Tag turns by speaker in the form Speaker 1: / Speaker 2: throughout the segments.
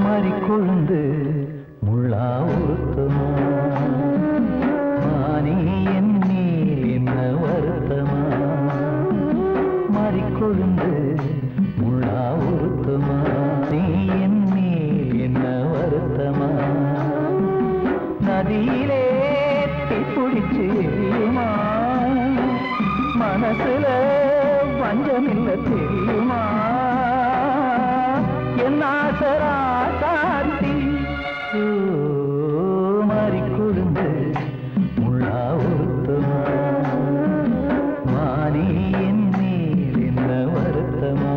Speaker 1: மறிக்கொழுந்து முள்ளா உறுத்தமா மானே என் மேல் என்ன வருத்தமா மறிக்கொழுந்து முள்ளா உறுத்தமா நீ என் மேல் என்ன வருத்தமா நதியிலே தீப்பிடிச்சு எரியுமா மனசுல வஞ்சமில்ல தெரியுமா என் ஆசரா சாந்தி மாறிக்கொழுந்து முள்ளா உறுத்தமா மானே என் மேல் என்ன வருத்தமா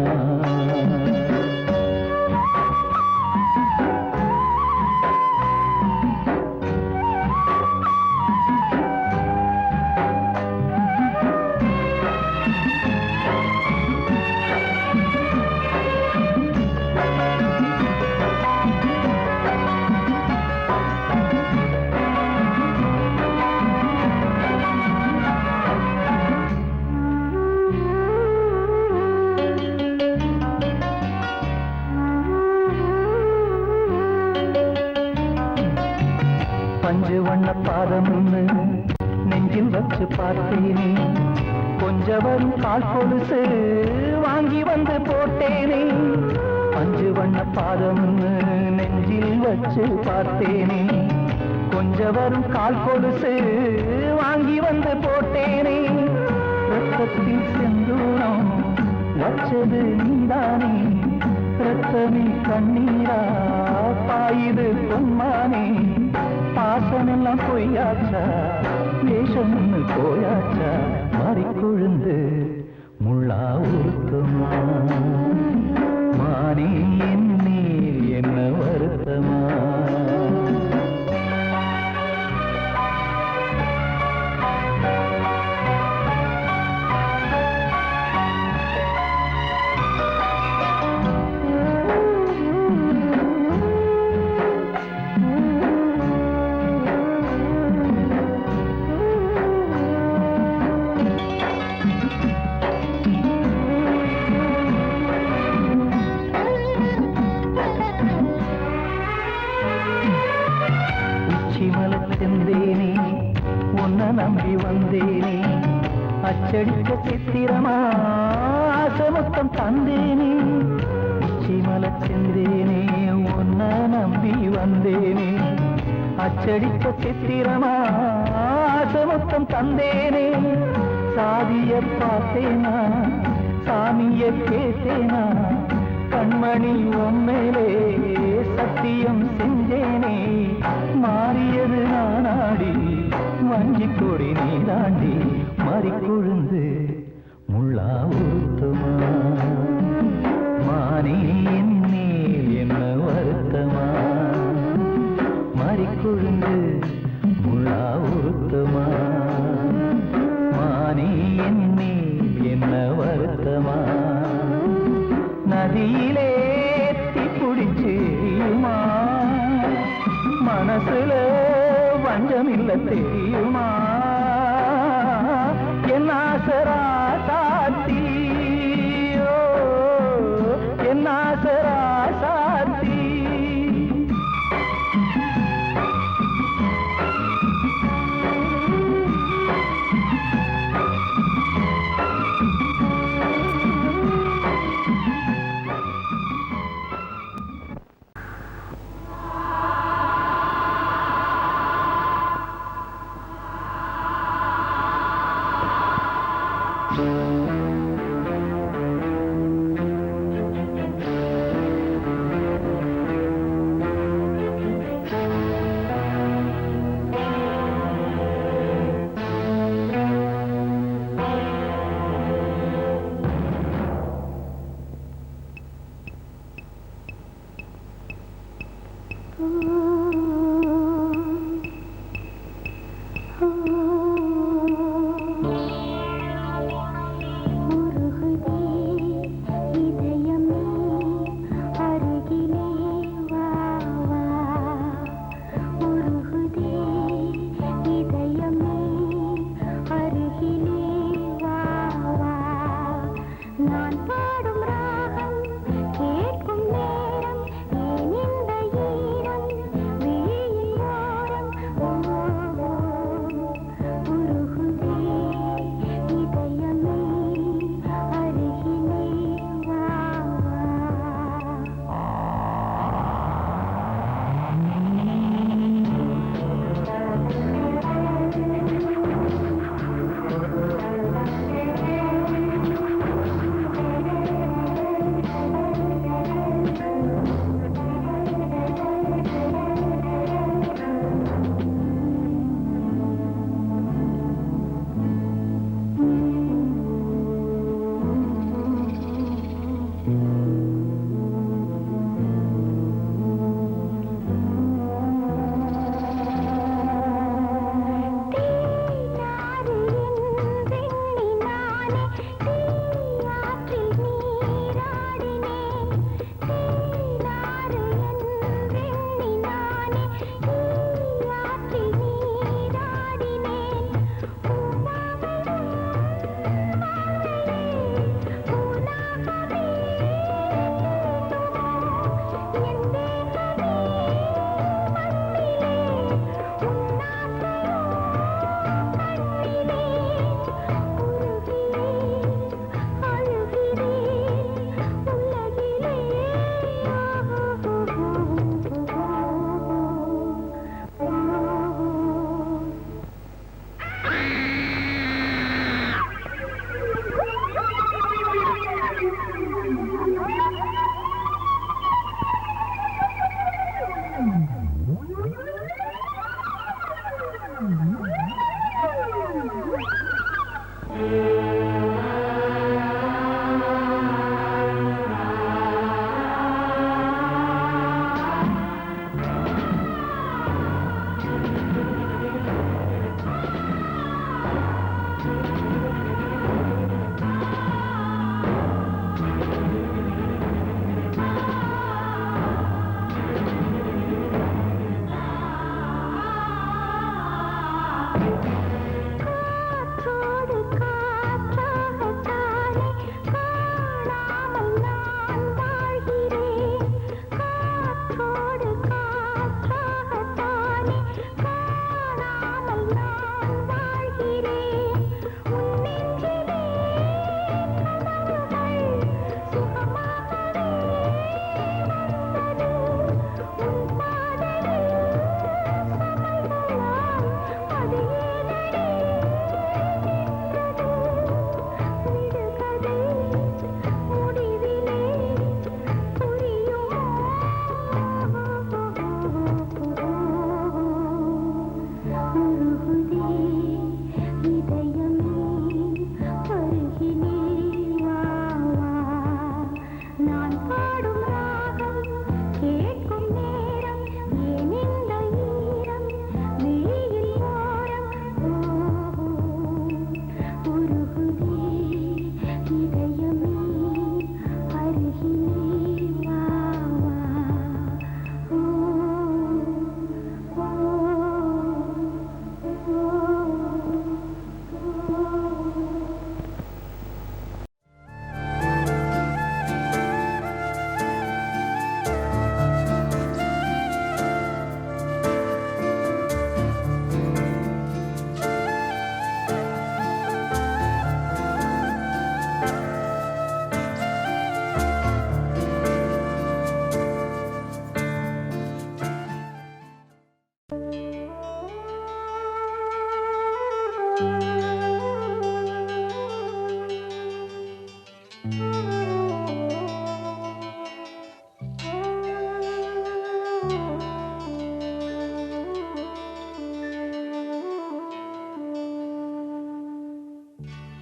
Speaker 1: பஞ்சு வண்ண பாதம்னு நெஞ்சில் வச்சு பார்த்தேனே கொஞ்சம் வரும் கால் கொலுசு வாங்கி வந்து போட்டேனே பஞ்சு வண்ண பாதம்னு நெஞ்சில் வச்சு பார்த்தேனே கொஞ்சம் வரும் கால் கொலுசு வாங்கி வந்து போட்டேனே ரத்தத்தில் செந்தூரம் வச்சது நீதானே ரத்தமே கண்ணீரா பாயுது பொன்மானே பாசமெல்லாம் பொய்யாச்சா வேஷம்னு போயாச்சா மாறிக்கொழுந்து முள்ளா உறுத்தமா மானே என் மேல் என்ன வருத்தமா செந்தேனே உன்னை நம்பி வந்தேனே அச்சடிக்க சித்திரமா ஆசமொத்தம் தந்தேனே உச்சிமல செந்தேனே உன்னை நம்பி வந்தேனே அச்சடிக்க சித்திரமா ஆசமொத்தம் தந்தேனே சாதிய பார்த்தேனா சாமிய கேட்டேனா கண்மணி உம்மேலே சத்தியம் செஞ்சேனே மாறியது நானாடி வஞ்சி கொடி நீ தாண்டி மறிக்கொழுந்து முள்ளா உறுத்தமா மானே என் மேல் என்ன வருத்தமா மறிக்கொழுந்து முள்ளா உறுத்தமா மானே என் மேல் என்ன வருத்தமா நதியிலே தீப்பிடிச்சு எரியுமா மனசுல வஞ்சமில்ல தெரியுமா என் ஆசரா சாத்தி என் ஆசரா சாத்தி
Speaker 2: நான் பாடும் ராகம் கேட்கும் நேரம் ஏன் இந்த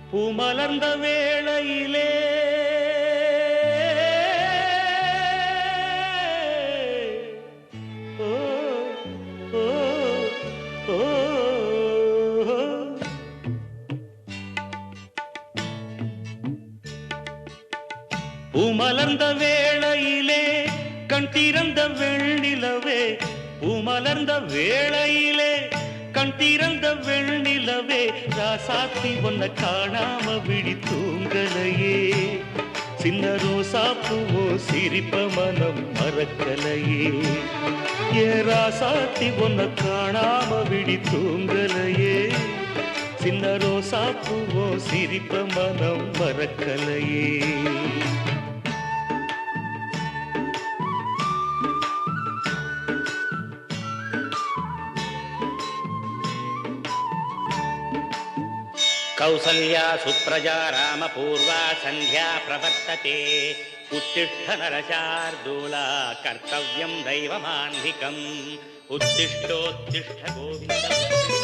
Speaker 2: பூமலர்ந்த வேளையிலே பூமலர்ந்த வேளையிலே கண் திறந்த வெண்ணிலவே பூமலர்ந்த வேளையிலே கண் திறந்த வெண்ணிலவே ராசாத்தி ஒன்ன காணாம விழி தூங்கலையே சின்ன ரோசா பூவோ சிரிப்ப மனம் மறக்கலையே ஏ ராசாத்தி ஒன்ன காணாம விழி தூங்கலையே சின்ன ரோசா பூவோ சிரிப்ப மனம் மறக்கலையே कौसल्या सुप्रजा रामपूर्वा संध्या प्रवर्तते उत्तिष्ठ नरशार्दूला कर्तव्यं दैवमान्धिकम् उत्तिष्ठोत्तिष्ठ गोविन्द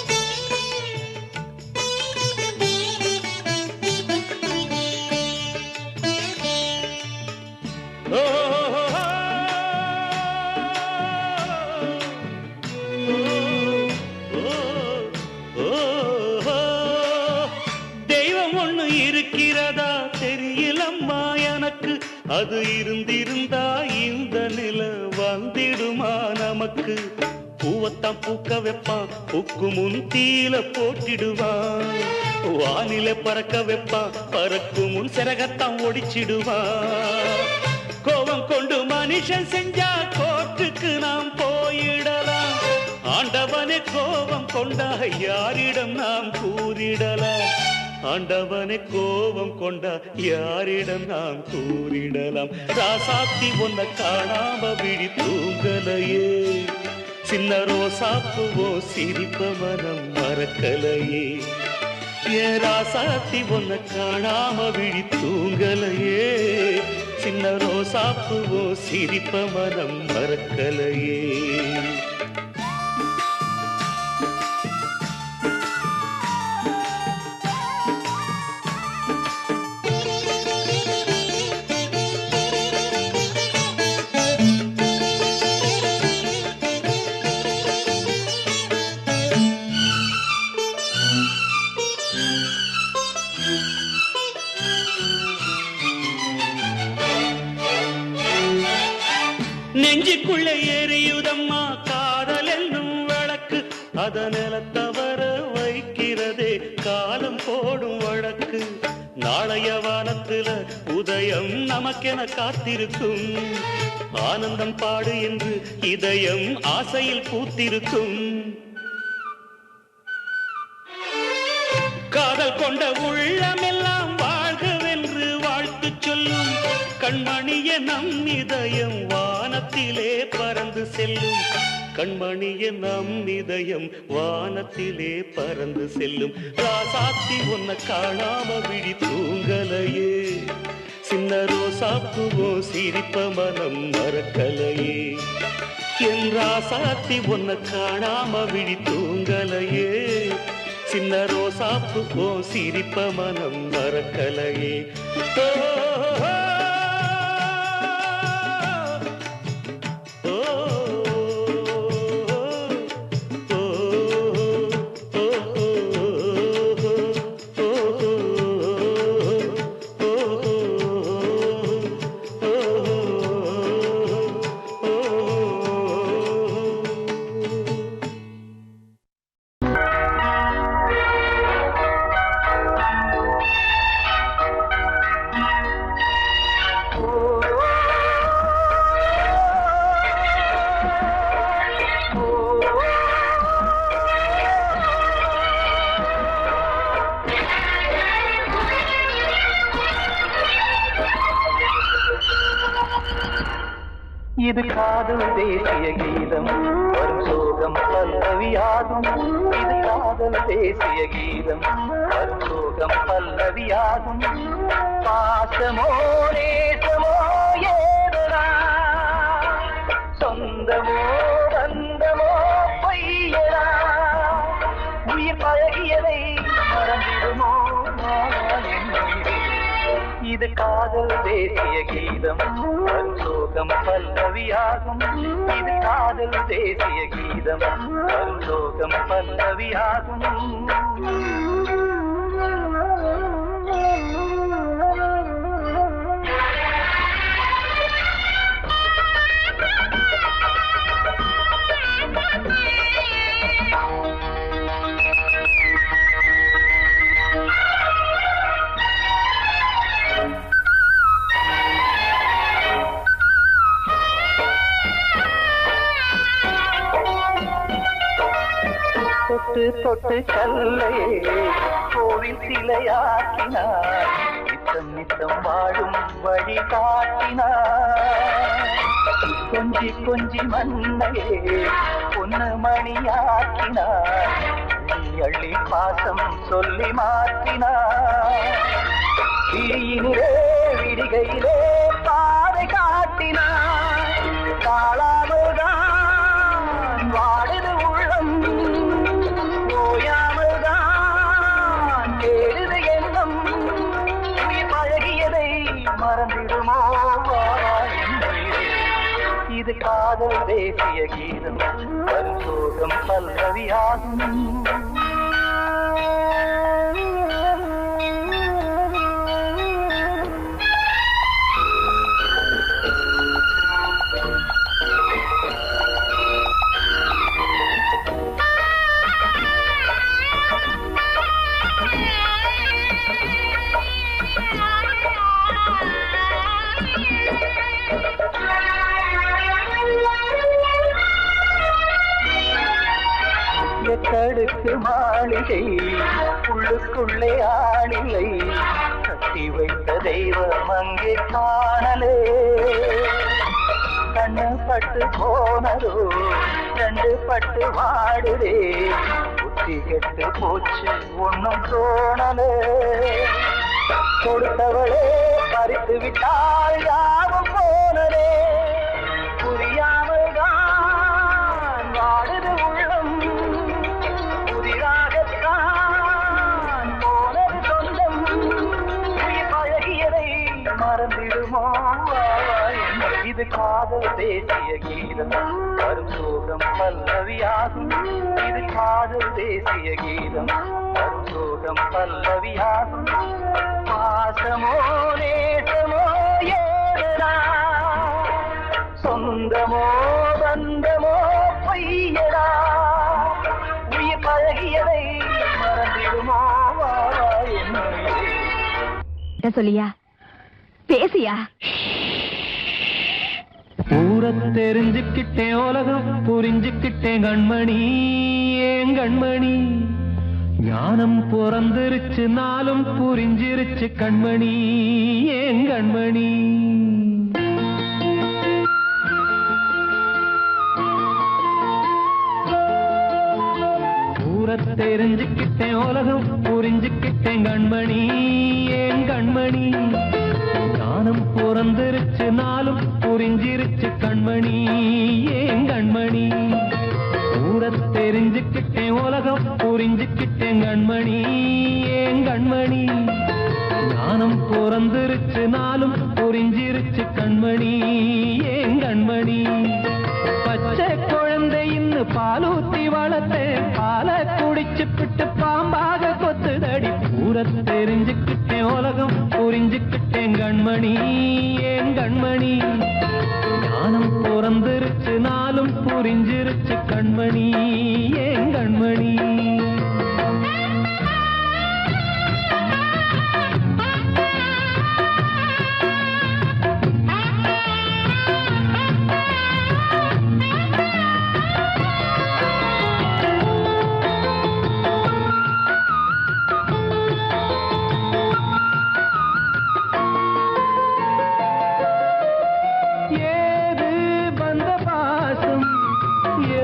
Speaker 2: இருக்கிறதா தெரியலம்மா எனக்கு அது இருந்திருந்தா இந்த நில வந்திடுமா நமக்கு பூவத்தான் பூக்க வைப்பான் பூக்கு முன் தீல போட்டிடுவான் வானில பறக்க வைப்பான் பறக்கும் முன் சிறகத்தான் ஒடிச்சிடுவான் கோபம் கொண்டு மனுஷன் செஞ்சா கோட்டுக்கு நாம் போயிடலாம் ஆண்டவனே கோபம் கொண்டா யாரிடம் நாம் கூறிடலாம் ஆண்டவனை கோபம் கொண்டா யாரிடம் நாம் கூறிடலாம் ராசாத்தி ஒன்ன காணாம விழி தூங்கலையே சின்ன ரோசாப்புவோ சிரிப்ப மனம் மறக்கலையே ஏ ராசாத்தி ஒன்ன காணாம விழி தூங்கலையே சின்ன ரோசாப்புவோ சிரிப்ப மனம் மறக்கலையே நெஞ்சுக்குள்ளே எரியுதம்மா காதல் என்னும் வழக்கு அத நிலத்தவர வைக்கிறதே காலம் போடும் வழக்கு நாளைய வானத்துல உதயம் நமக்கென காத்திருக்கும் ஆனந்தம் பாடு என்று இதயம் ஆசையில் பூத்திருக்கும் காதல் கொண்ட உள்ளமெல்லாம் வாழ்கவென்று வாழ்த்து சொல்லும் கண்மணிய நம் இதயம் வானத்திலே பறந்து செல்லும் கண்மணிய நம் இதயம் வானத்திலே பறந்து செல்லும் ராசாத்தி ஒன்ன காணாம விழி தூங்கலையே சின்ன ரோசாப்புவோ சிரிப்ப மனம் மறக்கலையே என் ராசாத்தி ஒன்ன காணாம விழி தூங்கலையே சின்ன ரோசாப்புவோ சிரிப்ப மனம் மறக்கலையே
Speaker 1: இது காதல் தேசிய கீதம் வரும் சோகம் பல்லவியாகும். இது காதல் தேசிய கீதம் வரும் சோகம் பல்லவியாகும். பாசமோ நேசமோ ஏதனா சொந்தமோ பந்தமோ பொய்யனா உயிர் பழகியதை மறந்திடுமோ இது காதல் தேசிய கீதம் வரும் சோகம் பல்லவியாகும். இது காதல் தேசிய கீதம் வரும் சோகம் பல்லவியாகும். தொட்டு தொட்டு கல்லையே கோவில் சிலையாக்கினார். நித்தம் நித்தம் வாழும் வழி காட்டினார். கொஞ்சி கொஞ்சி மண்ணையே பொன்னு மணியாக்கினார். அள்ளி அள்ளி பாசம் சொல்லி மாற்றினார். விழியினிலே விடிகையிலே பாதை காட்டினார். காளாமல்தான் வாடுது உள்ளம் ஓயாமல்தான் கேடுது எண்ணம். உயிர் பழகியதை மறந்திடுமோ இது காதல் தேசிய கீதம் வரும் சோகம் பல்லவியாகும். எட்டடுக்கு மாளிகை உள்ளுக்குள்ளே ஆளில்லை. கட்டி வைத்த தெய்வம் அங்கே காணலே. கண்ணு பட்டு போனதோ ரெண்டு பட்டு வாடுதே. புத்தி கெட்டு போச்சு ஒன்னும் தோணலே. கொடுத்தவளே பறித்து விட்டால் யாவும் போனதே. புரியாமல் தான் வாடுது உள்ளம். புதிராகத்தான் போனது சொந்தம். உயிர் பழகியதை மறந்திடுமோ இது காதல் தேசிய கீதம் வரும் சோகம் பல்லவியாகும். இது காதல் தேசிய கீதம் வரும் சோகம் பல்லவியாகும். பாசமோ நேசமோ ஏதனா சொந்தமோ பந்தமோ பொய்யடா உயிர் பழகியதை மறந்திடுமோ
Speaker 3: என்ன சொல்லியா பேசியா?
Speaker 1: ஊரை தெரிஞ்சுக்கிட்டேன் உலகம் புரிஞ்சுக்கிட்டேன் கண்மணி ஏன் கண்மணி. ஞானம் பிறந்திருச்சு நாளும் புரிஞ்சிருச்சு கண்மணி ஏன் கண்மணி. ஊரை தெரிஞ்சுக்கிட்டேன் உலகம் புரிஞ்சுக்கிட்டேன் கண்மணி ஏன் கண்மணி. ஞானம் பிறந்திருச்சு நாளும் புரிஞ்சிருச்சு கண்மணி ஏன் கண்மணி. ஊரை தெரிஞ்சுக்கிட்டேன் உலகம் புரிஞ்சுக்கிட்டேன் கண்மணி ஏன் கண்மணி. ஞானம் பிறந்திருச்சு நாளும் புரிஞ்சிருச்சு கண்மணி ஏன் கண்மணி. பச்சை குழந்தை இன்னும் பாலூத்தி வளர்த்தேன். பாலை குடிச்சு பிட்டு பாம்பாக கொத்துதடி. ஊரை தெரிஞ்சுக்கிட்டேன் உலகம் புரிஞ்சுக்கிட்டேன் கண்மணி ஏன் கண்மணி. ஞானம் பிறந்திருச்சு நாளும் புரிஞ்சிருச்சு கண்மணி ஏன் கண்மணி.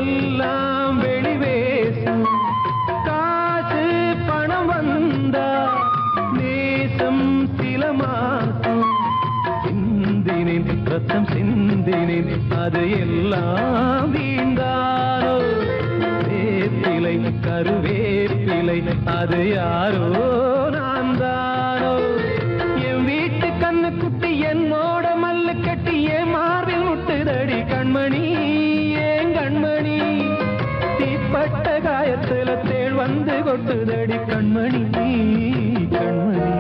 Speaker 1: எல்லாம் வெளிவேசும் காசு பணம் வந்தா நேசம் சில மாசம் சிந்தினேன் ரத்தம் சிந்தினேன் அது எல்லாம் வீண்டாரோ வேப்பிலை கருவேப்பிலை அது யாரோ நான் தானோ என் வீட்டு கண்ணு குட்டி என்னோட மல்லு கட்டி என் மார்பில் முட்டுதடி கண்மணி ஏன் கண்மணி தீப்பட்ட காயத்துல தேள் வந்து கொட்டுதடி கண்மணி கண்மணி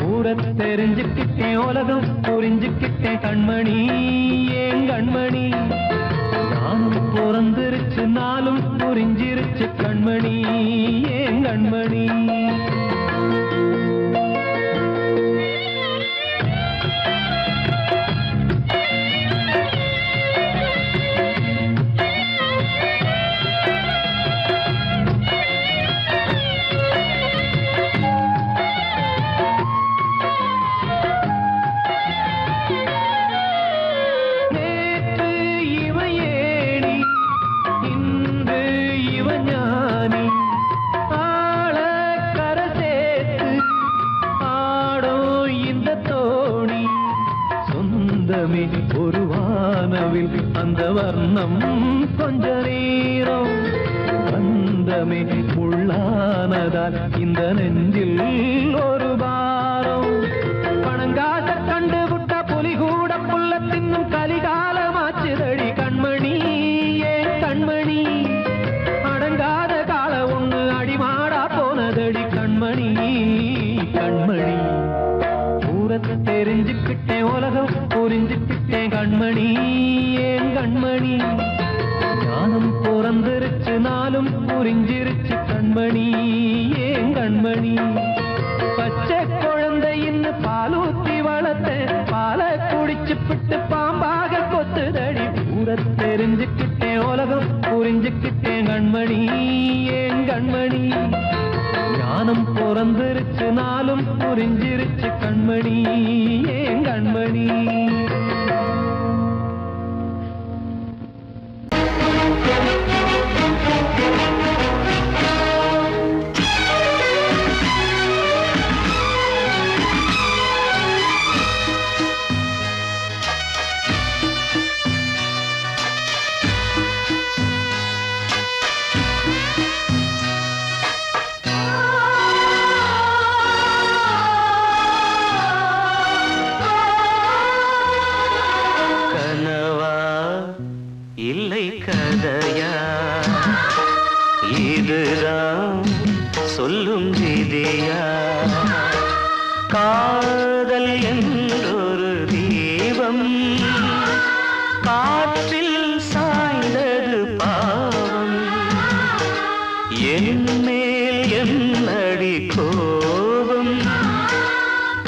Speaker 1: ஊர தெரிஞ்சுக்கிட்டேன் உலகம் புரிஞ்சுக்கிட்டேன் கண்மணி ஏன் கண்மணி நானும் பிறந்திருச்சு நாளும் புரிஞ்சிருச்சு கண்மணி ஏன் கண்மணி ஒரு வானவில் அந்த வர்ணம் கொஞ்ச நேரம் பந்தமே முள்ளானதால் இந்த நெஞ்சில் ஒரு பாரம் பணங்காச கண்டு விட்ட புலி கூட புல்ல தின்னும் கலிகாலமாச்சுதடி கண்மணி ஏன் கண்மணி அடங்காத கால ஒண்ணு அடிமாடா போனதடி கண்மணி கண்மணி ஊரத்தை தெரிஞ்சுக்கிட்டேன் உலகம் புரிஞ்சுக்கிட்டேன் கண்மணி ஏன் கண்மணி ஞானம் பிறந்திருச்சு நாளும் புரிஞ்சிருச்சு கண்மணி ஏன் கண்மணி பச்சை குழந்தையின்னு பாலூத்தி வளர்த்த பாலை குடிச்சு பிட்டு பாம்பாக கொத்துதடி ஊரை தெரிஞ்சுக்கிட்டேன் உலகம் புரிஞ்சுக்கிட்டேன் கண்மணி ஏன் கண்மணி ஞானம் பிறந்திருச்சு நாளும் புரிஞ்சிருச்சு கண்மணி ஏன் கண்மணி
Speaker 2: சொல்லும் விதியா காதல் என்றொரு தீபம் காற்றில் சாய்ந்தது பாவம் என் மேல் என்னடி கோபம்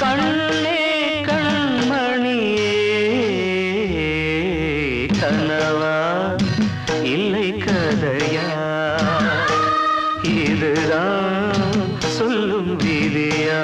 Speaker 2: கண்ணே கண்மணியே கனவா இல்லை கதையா இதுதான் சொல்லும் விதியா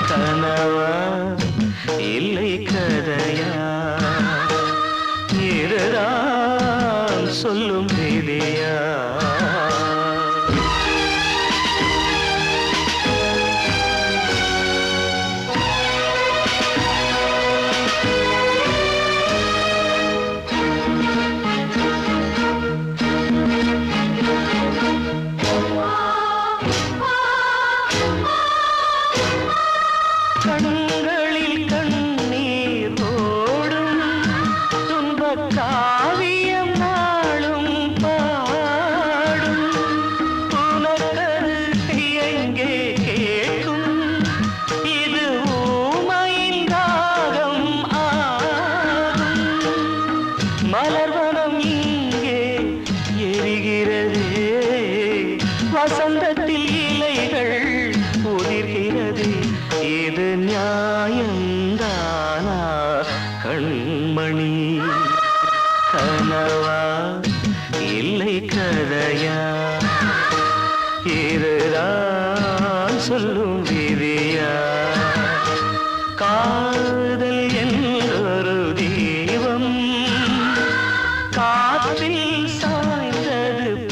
Speaker 2: கனவா இல்லை கதையா இதுதான் சொல்லும் விதியா கண்களில் கண்ணீர் ஓடும் துன்பக் காவியம் நாளும் பாடும் உனக்கது எங்கே கேட்கும் இது ஊமையின் ராகம் ஆகும் மலர்வனம் இங்கே எரிகிறதே வசந்தத்தில் இலைகள் உதிர்கிறது இது நியாயந்தானா கண்மணி கனவா இல்லை கதையா இதுதான் சொல்லும் விதியா காதல் என்றொரு தீபம் காற்றில் சாய்ந்தது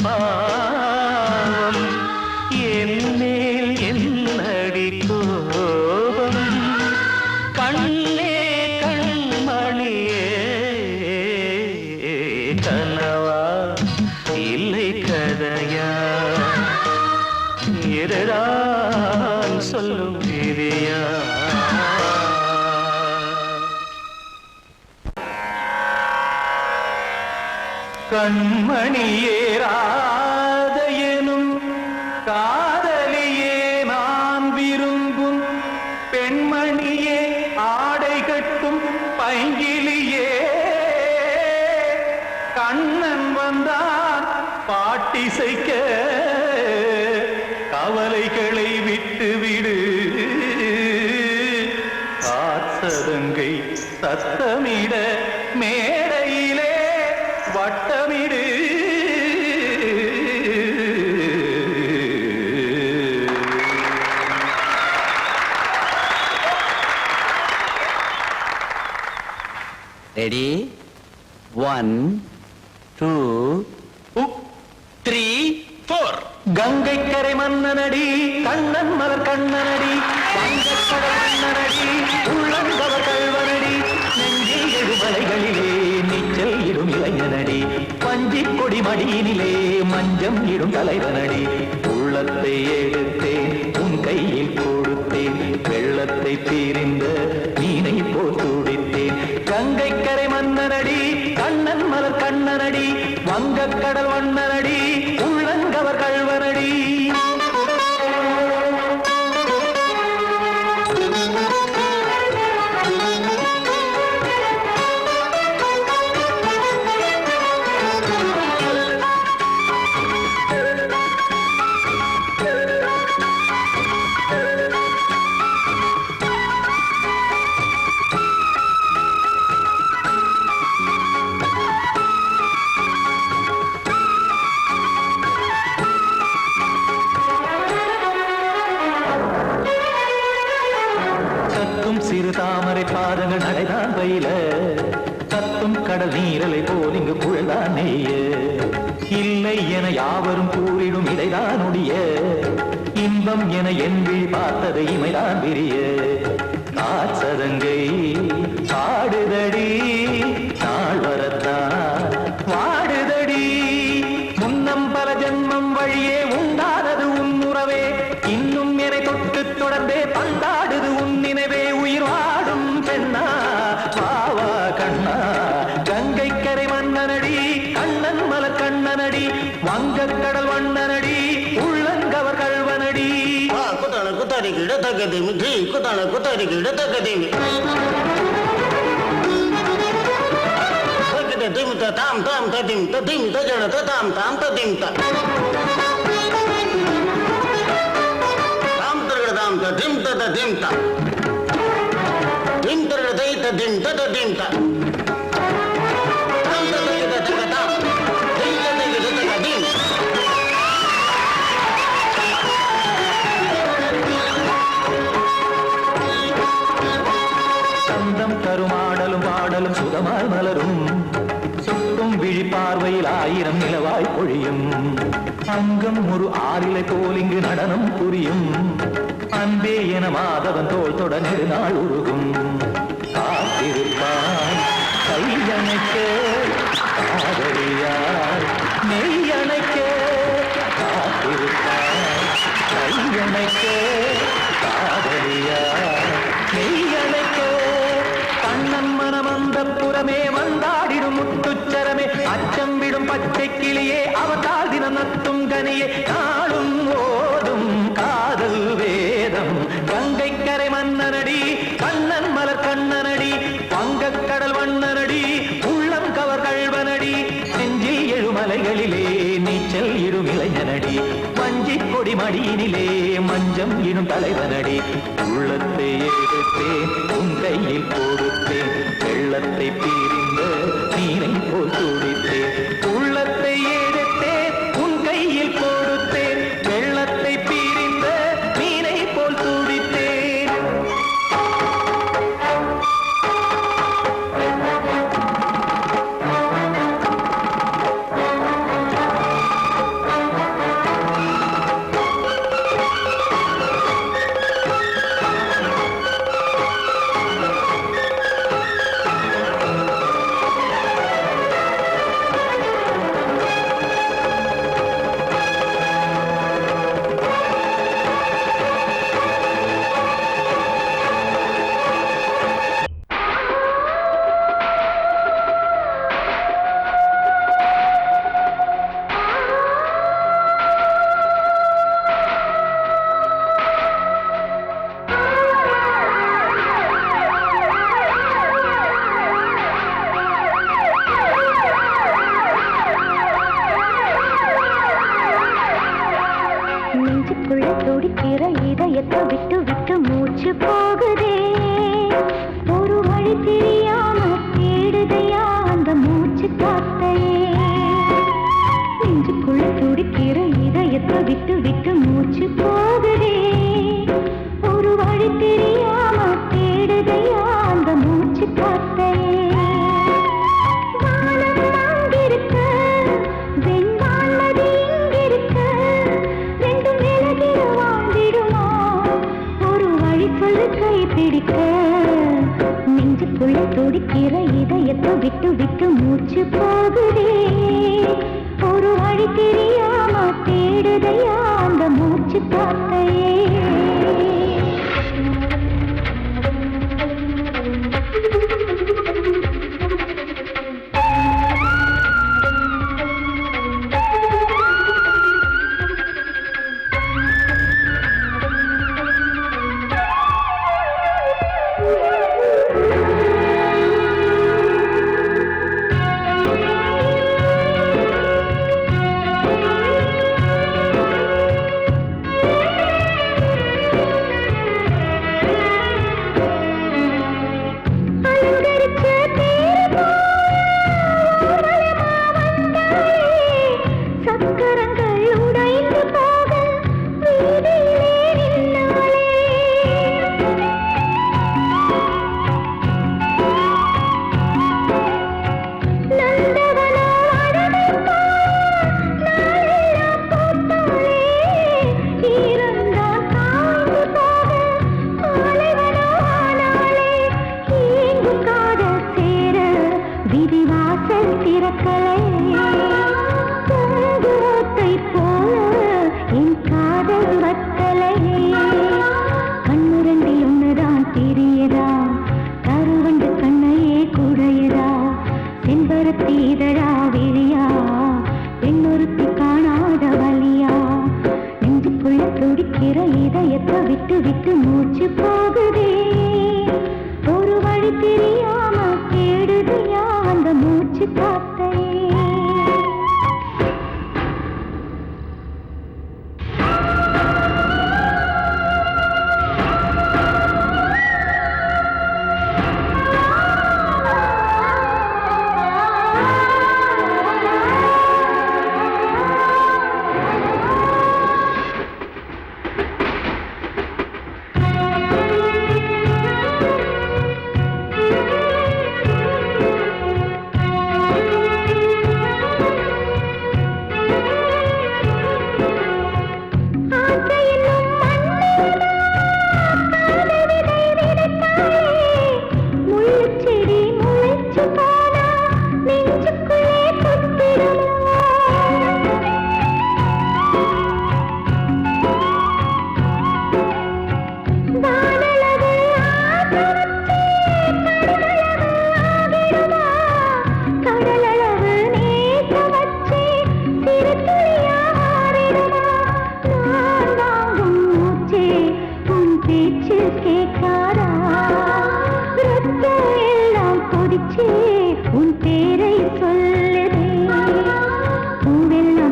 Speaker 2: பாவம் என் மேல் என்னடி கோபம் கண்ணே கண்மணியே கனவா இல்லை கதையா இதுதான் சொல்லும் விதியா கண்மணியே ராத எனும் காதலியே நான் விரும்பும் பெண்மணியே ஆடை கட்டும் பைங்கிலியே கண்ணன் வந்தான் பாட்டிசைக்க கவலைகளை விட்டு விடு காசதங்கை சத்தமிட மேடையிலே வட்டமிடு
Speaker 4: ரெடி 1 2 3 4
Speaker 2: கங்கை கரை மன்னனடி கண்ணன் மலர் கண்ணனடி வங்கக்கடல் மன்னனடி உள்ளங்கவர் கல்வனடி நெஞ்சில் எழுமலைகளிலே நீச்சல் இடும் இளைஞனடி பஞ்சிக் கொடி மடியினிலே மஞ்சம் இடும் தலைவனடி உள்ளத்தை எடுத்தேன் உன் கையில் கொடுத்தேன் வெள்ளத்தை தீரிந்த மீனை போல் துடித்தேன் கங்கை கரை மன்னனடி கண்ணன் மலர் கண்ணனடி வங்கக்கடல் வண்ணனடி உள்ளங்கவர் கல்வனடி சிறு தாமரை பாதங்கள் நடைதான் பயில கத்தும் கடல் நீரலை போல் இங்கு புழல்தான் நெய்ய இல்லை என யாவரும் கூறிடும் இடைதான் ஒடிய இன்பம் என என் விழி பார்த்தது இமைதான் விரிய காசதங்கை பாடுதடி நாள் வரத்தான் வாடுதடி முன்னம் பல ஜன்மம் வழியே உண்டானது உன் உறவே இன்னும் என்னை தொட்டு தொடர்ந்தே பந்தாடுது உன் நினைவே உயிர் வாடும் பெண்ணா பாவா கண்ணா கங்கை கரை மன்னனடி கண்ணன் மலர் கண்ணனடி வங்கக்கடல் வண்ணனடி உள்ளங்கவர் கல்வனடி
Speaker 5: குத்தான குத்தாரிக்கு இடத்தக்கதேமி குத்தான குத்தாரிக்கு இடத்தக்கதேமி திமுத்த தாம் தாம் ததிம் ததிம் தஜட தாம் தாம் ததிம் தாம் தாம் ததிம் ததிம் தாம் திம் தரட தை ததிம் ததிம் தாம் தாம் ததிம் ததிம் தாம் திம் ததிம் ததிம்
Speaker 2: சந்தம் தருமாடலும் பாடலும் சுகமாய் மலரும் சுட்டும் விழி பார்வையில் ஆயிரம் நிலவாய் பொழியும் அங்கம் ஒரு ஆறிலை போல் இங்கு நடனம் புரியும் அன்பே என மாதவன் தோள் தொட நெடுநாள் உருகும் காத்திருப்பான் கையணைக்க காதலியார் நெய்யணைக்க காத்திருப்பான் கையணைக்க காதலியார் என்னிலே மஞ்சம் எனும் தலைவனடி உள்ளத்தை எடுத்தேன் உன் கையில் கொடுத்தேன் வெள்ளத்தை பிரிந்த நீரை போல் துடித்தேன் உள்ளத்தை எடுத்தேன் உன் கையில் கொடுத்தேன் வெள்ளத்தை பிரிந்த நீரை போல் துடித்தேன்
Speaker 3: நெஞ்சுக்குள்ள துடிக்கிற இதயத்தை விட்டு விட்டு மூச்சு போகுதே ஒரு வழி தெரியாம தேடுதையா அந்த மூச்சு காத்தையே நெஞ்சுக்குள்ள துடிக்கிற இதயத்தை விட்டு விட்டு மூச்சு போகுதே ஒரு வழி தெரியாம தேடுதையா அந்த மூச்சு காத்தையே நெஞ்சுக்குள்ள துடிக்கிற இதயத்தை விட்டு விட்டு மூச்சு போகுதே ஒரு வழி தெரியாம தேடுதையா அந்த மூச்சு காத்தையே இதயத்தை விட்டு விட்டு மூச்சு போகுதே ஒரு வழி தெரியாம தேடுதையா அந்த மூச்சு காத்தையே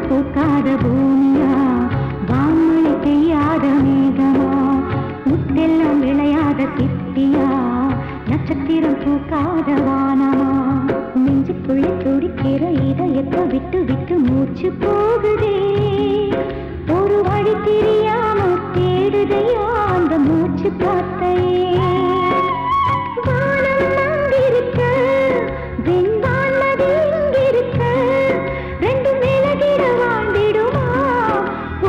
Speaker 3: பூக்காத பூமியா வான்மழை பெய்யா சித்தியா நட்சத்திரம் பூக்காத வானமா நெஞ்சுக்குள்ளே துடிக்கிற இதயத்தை விட்டு விட்டு மூச்சு போகுதே ஒரு வழி தெரியாம தேடுதையா அந்த மூச்சு காத்தையே வானம் அங்கிருக்க வெண்பான் நதி இங்கிருக்க ரெண்டு மேலகிட வாழ்ந்திடுமா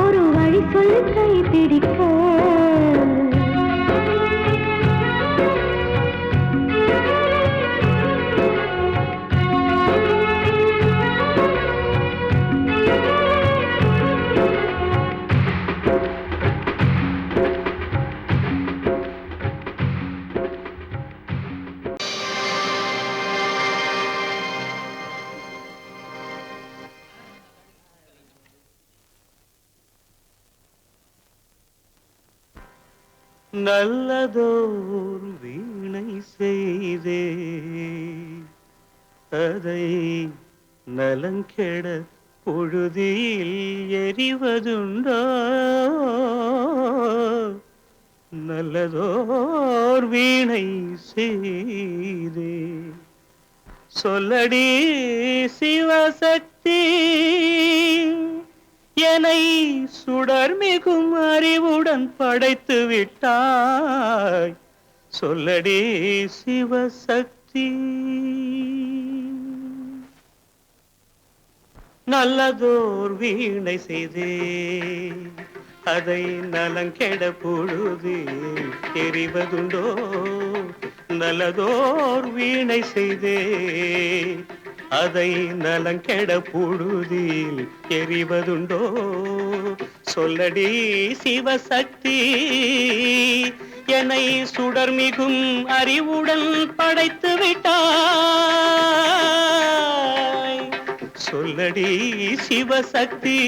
Speaker 3: ஒரு வழி சொல்லு கை பிடிக்க
Speaker 2: நல்லதோர் வீணை செய்தே அதை நலங்கெட பொழுதில் எறிவதுண்டோ நல்லதோர் வீணை செய்தே சொல்லடி சிவசக்தி என்னை சுடர் மிகும் அறிவுடன் படைத்து விட்டாய் சொல்லடி சிவசக்தி நல்லதோர் வீணை செய்தே அதை நலங்கெட பொழுது எறிவதுண்டோ நல்லதோர் வீணை செய்தே அதை நலங்கெட பொழுதில் எறிவதுண்டோ சொல்லடி சிவசக்தி என்னை சுடர் மிகும் அறிவுடன் படைத்து விட்டாய் சொல்லடி சிவசக்தி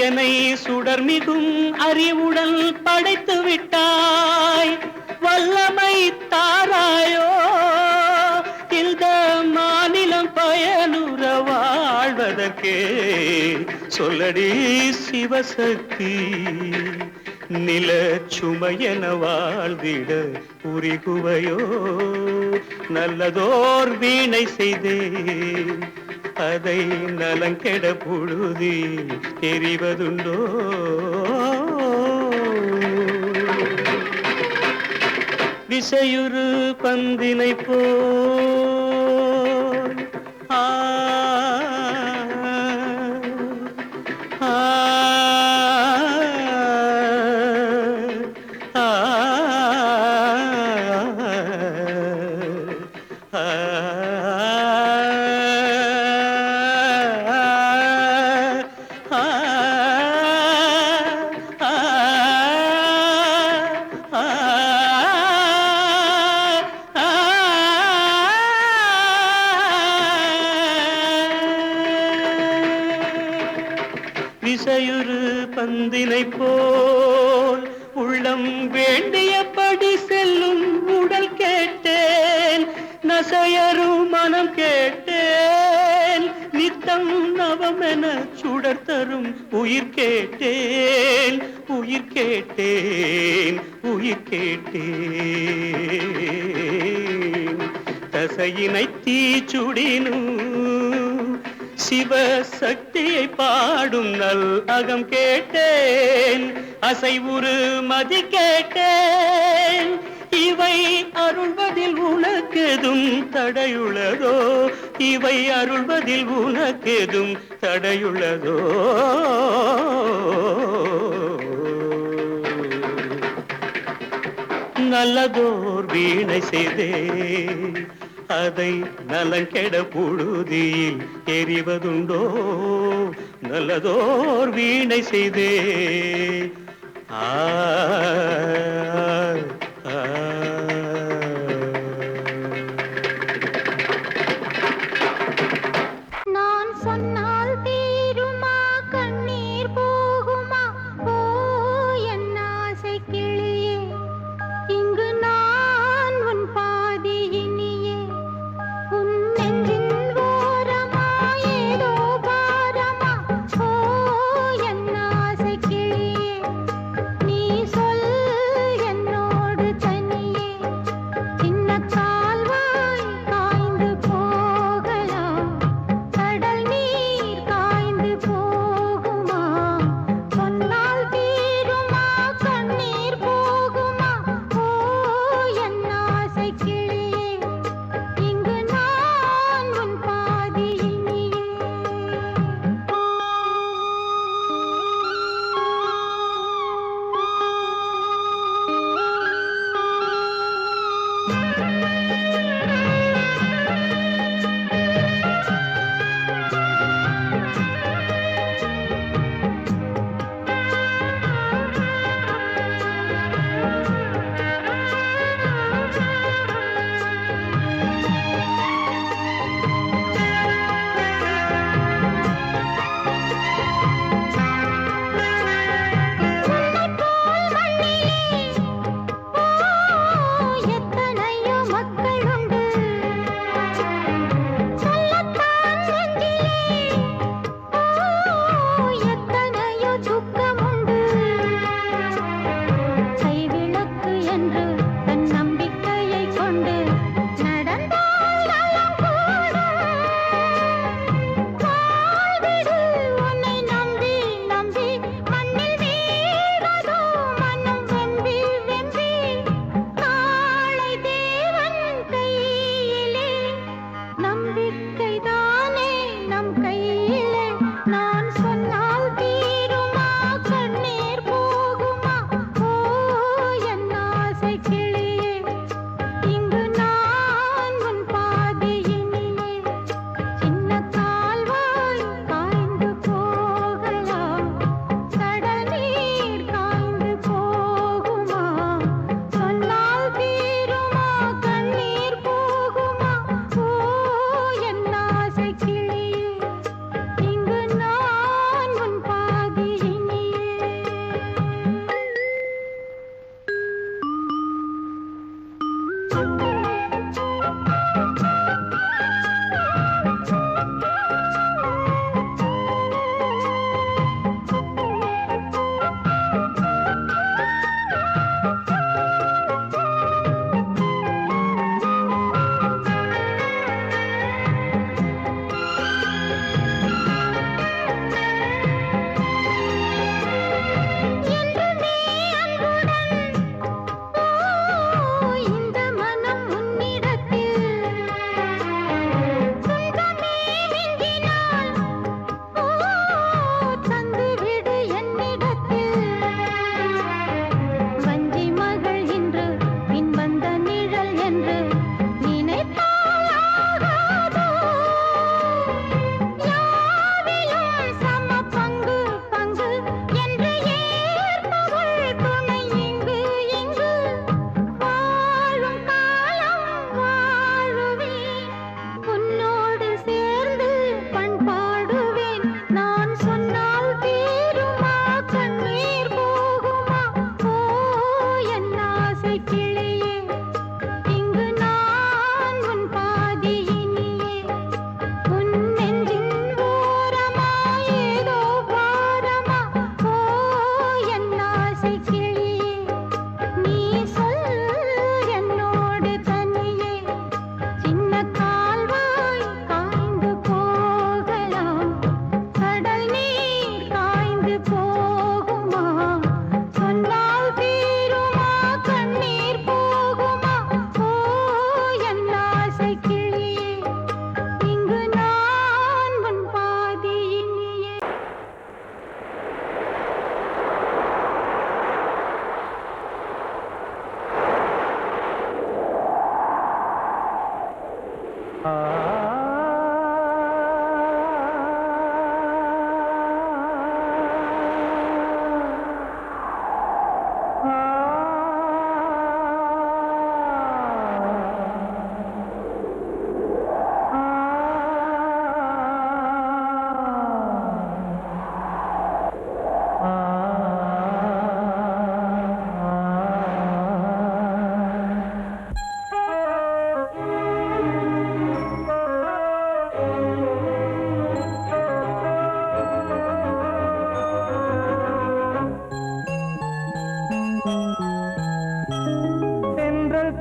Speaker 2: என்னை சுடர் மிகும் அறிவுடன் படைத்து விட்டாய் வல்லமை தாராயோ இந்த மாநிலம் பயனுற வாழ்வதற்கே சொல்லடி சிவசக்தி நில சுமையென வாழ்ந்திட உரிகுவையோ நல்லதோர் வீணை செய்தே அதை நலங்கெட பொழுதில் எறிவதுண்டோ விசையுறு பந்தினை போல் ஆ ஆ விசையுறு பந்தினை போல் உள்ளம் வேண்டியபடி செல்லும் உடல் கேட்டேன் நசையரும் மனம் கேட்டேன் நித்தம் நவமென சுடர் தரும் உயிர் கேட்டேன் உயிர் கேட்டேன் உயிர் கேட்டேன் தசையினை தீச்சுடினும் சிவசக்தியை பாடும் நல் அகம் கேட்டேன் அசைவுறு மதி கேட்டேன் இவை அருள்வதில் உனக்கெதும் தடையுள்ளதோ இவை அருள்வதில் உனக்கெதும் தடையுள்ளதோ நல்லதோர் வீணை செய்தே அதை நலங்கெட பொழுதில் எறிவதுண்டோ நல்லதோர் வீணை செய்தே ஆ
Speaker 3: நான் சொன்னால் தீருமா கண்ணீர் போகுமா ஓ என் ஆசை கிளியே இங்கு நான் உன் பாதி இனியே உன் நெஞ்சின் ஓரமா ஏதோ பாரமா ஓ என் ஆசை கிளியே நீ சொல்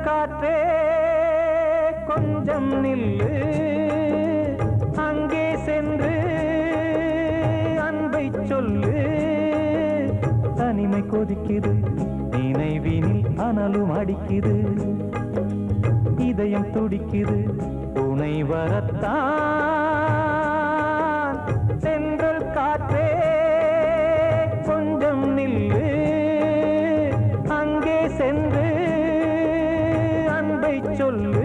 Speaker 2: காற்றே கொஞ்சம் நில்லு, அங்கே சென்று அன்பை சொல்லு. தனிமை கொதிக்குது, நினைவினில் அனலும் அடிக்குது, இதயம் துடிக்குது, துணை வரத்தான். சென்றல் காற்றே கொஞ்சம் நில்லு, அங்கே சென்று சொல்லு.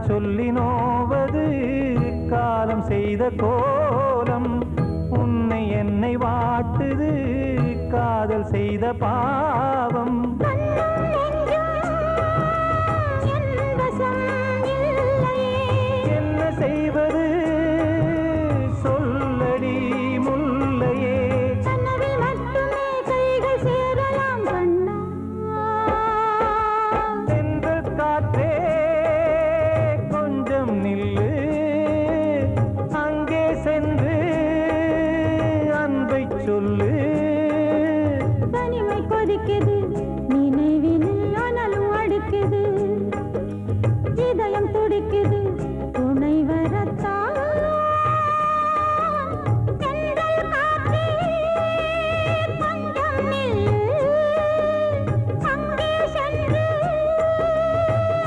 Speaker 2: சொல்லி நோவது காலம் செய்த கோலம், உன்னை என்னை வாட்டுது காதல் செய்த பாவம். என்ன செய்வது சொல்லடி முல்லையே, சென்ற காற்றே நில்லு, அங்கே சென்று அன்பை சொல்லு.
Speaker 3: தனிமை கொதிக்குது, நினைவினில் அனலும் அடிக்குது, இதயம் துடிக்குது, துணை வரத்தான். சென்றல் காற்றே கொஞ்சம் நில்லு, அங்கே சென்று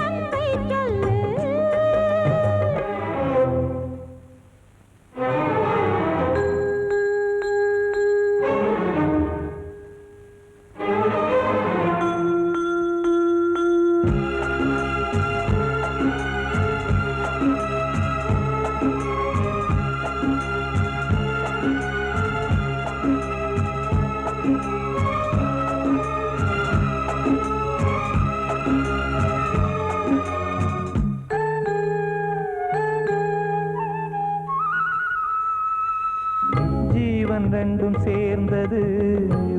Speaker 3: அன்பை சொல்லு.
Speaker 2: ஜீவன் ரெண்டும் சேர்ந்தது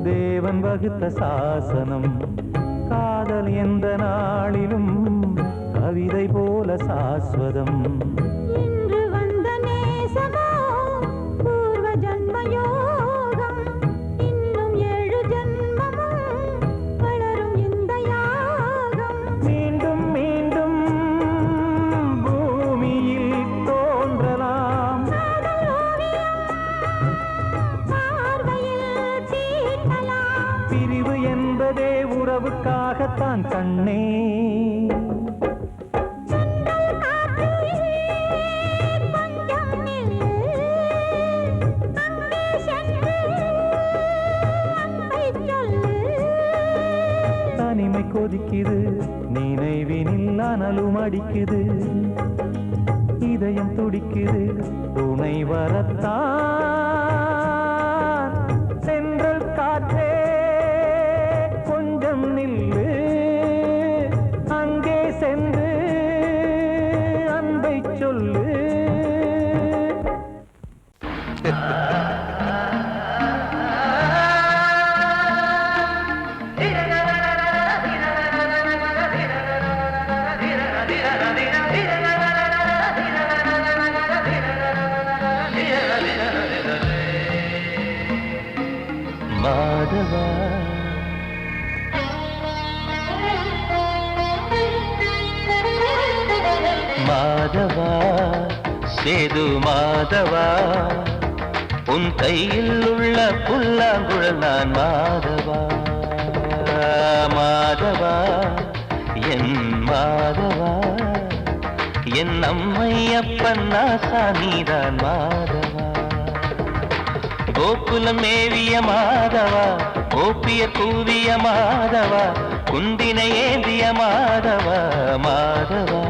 Speaker 2: தேவன் வகுத்த சாசனம், காதல் எந்த நாளிலும் கவிதை போல சாஸ்வதம்.
Speaker 3: இன்று வந்த நேசமோ பூர்வ ஜன்ம யோகம், இன்னும் 7 ஜன்மமும் வளரும் இந்த யாகம்.
Speaker 2: மீண்டும் மீண்டும் பூமியில் தோன்றலாம், பிரிவு என்பதே உறவுக்காகத்தான் கண்ணே. தனிமை கொதிக்குது, நினைவினில் அனலும் அடிக்குது, இதயம் துடிக்குது, துணை வரத்தான். சென்றல் காற்றே கொஞ்சம் நில்லு, அங்கே சென்று அன்பை சொல்லு. மாதவா மாதவா சேது மாதவா, உன் கையில் உள்ள புல்லாங்குழல் நான் மாதவா மாதவா என் மாதவா என் அம்மையப்பன் நாசா நீதான் மாதவா கோகுலம் மேவிய மாதவா கோப்பிய கூவிய மாதவா குந்தினை ஏந்திய மாதவா மாதவா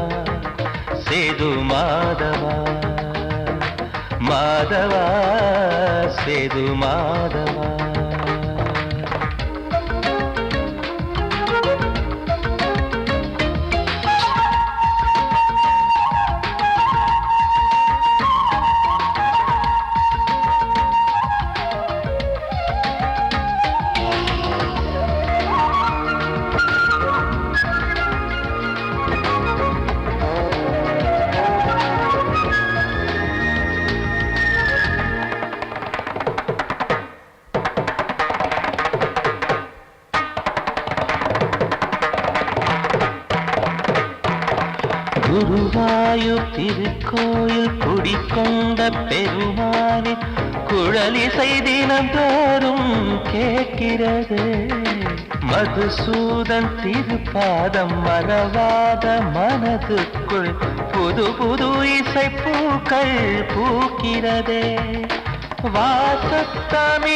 Speaker 2: சேது மாதவா மாதவா சேது மாதவா குருவாயூர் திருக்கோயில் குடிக்கொண்ட பெருமானே குழலிசை தினந்தோறும் கேட்கிறது மதுசூதன் திருப்பாதம் மறவாத மனதுக்குள் புது புது இசைப்பூக்கள் பூக்கிறதே வாசத்தமிழிசையில்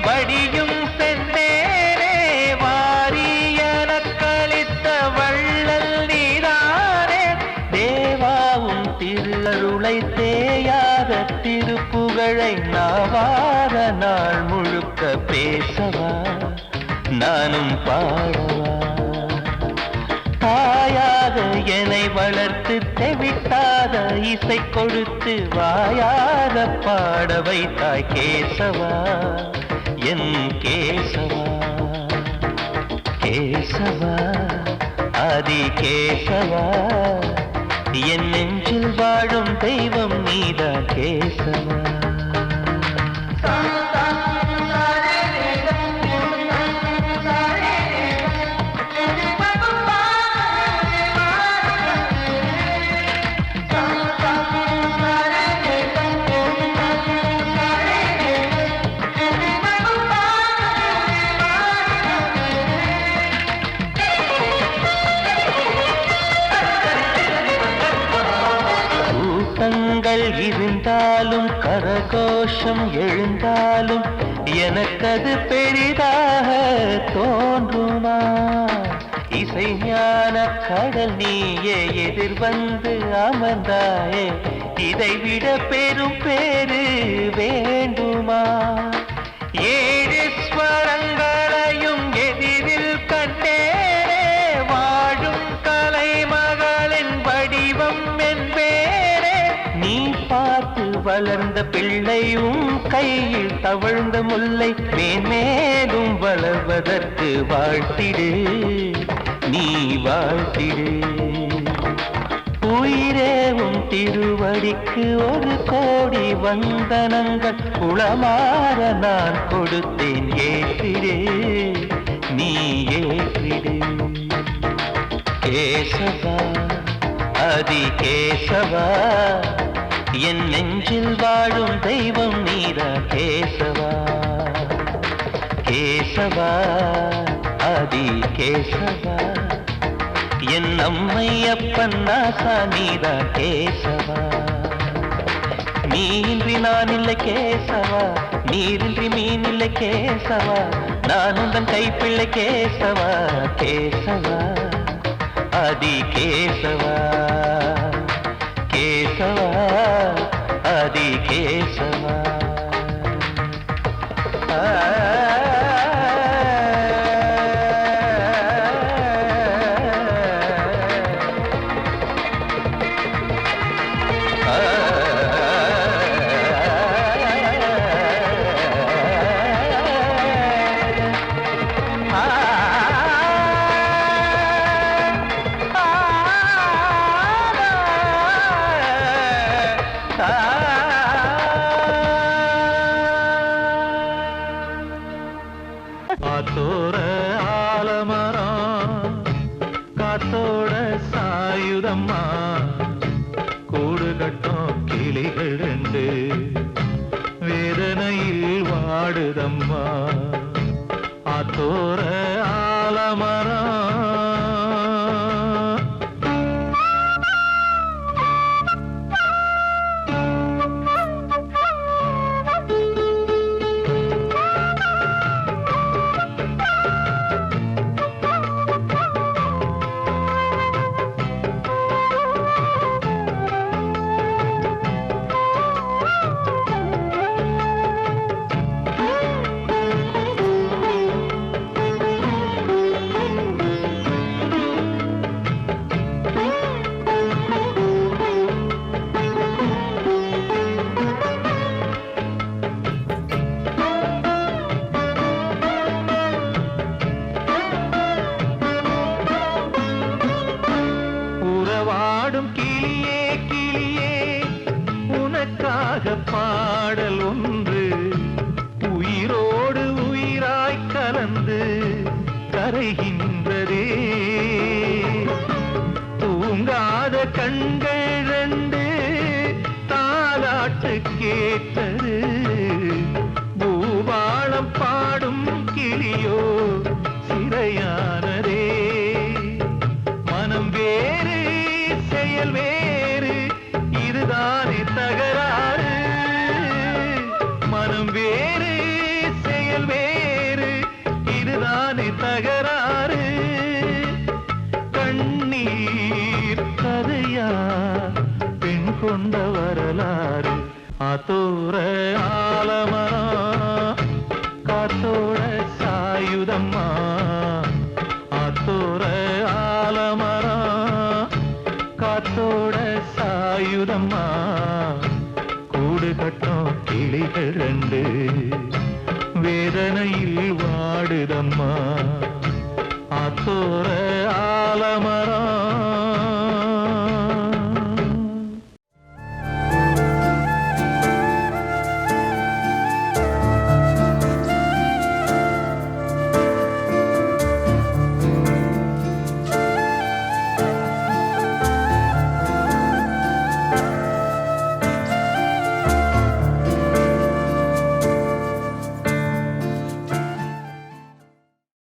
Speaker 2: வடியும் செந்தேனே வாரியன கழித்த வள்ளல் நீதானே தேவாவும் திருஅருளை தேயாத திருப்புகழை நாவார நாள் முழுக்க பேசவா நானும் பாடவா தாயாக என்னை வளர்த்து தெவிட்டாத இசை கொடுத்து வாயாத பாட வைத்தாய் கேசவா என் கேசவா கேசவா ஆதி கேசவா என் நெஞ்சில் வாழும் தெய்வம் நீதான் கேசவா இருந்தாலும் கரகோஷம் எழுந்தாலும் எனக்கது பெரிதாக தோன்றுமா இசை ஞான கடல் நீயே எதிர்வந்து அமர்ந்தாயே இதைவிட பெரும் பேரு வேண்டுமா ஏழு ஸ்வரங்களையும் எதிரில் கண்டேனே வாழும் கலைமகளின் வடிவம் என்பேனே நீ பார்த்து வளர்ந்த பிள்ளையும் கையில் தவழ்ந்த முல்லை மேன்மேலும் வளர்வதற்கு வாழ்த்திடு நீ வாழ்த்திடு உயிரேவும் திருவடிக்கு ஒரு கோடி வந்தனங்கள் உளமாற நான் கொடுத்தேன் ஏற்றிடு நீ ஏற்றிடு கேசவா அதி கேசவா என் நெஞ்சில் வாழும் தெய்வம் நீதா கேசவா கேசவா அதி கேசவா என் அம்மையப்பன் நாசா நீதா கேசவா நீன்றி நான் இல்லை கேசவா நீரின்றி மீன் இல்லை கேசவா நான் உந்தன் கைப்பிள்ளை கேசவா கேசவா ஆதி கேசவா கேசவா ஆதி கேசவா வாடுதம்மா ஆத்தோர ஆலமரம். உறவாடும் கிளியே கிளியே உனக்காக பாடல் ஒன்று உயிரோடு உயிராய் கலந்து கரைகின்றதே. தூங்காத கண்கள் ரெண்டு தாலாட்டு கேட்டது. பூபாளம் பாடும் கிளியோ சிறையானதே. மனம் வேறு செயல் வேறு இதுதானே தகராறு. மனம் வேறு செயல் வேறு இதுதானே தகராறு. கண்ணீர் கதையா பெண் கொண்ட வரலாறு. ஆத்தோர ஆலமரம் காத்தோட சாயுதம்மா ஆத்தோர ஆலமரம் காத்தோட சாயுதம்மா. கூடு கட்டும் கிளிகள் ரெண்டு வேதனையில் வாடுதம்மா ஆத்தோர ஆலமரம்.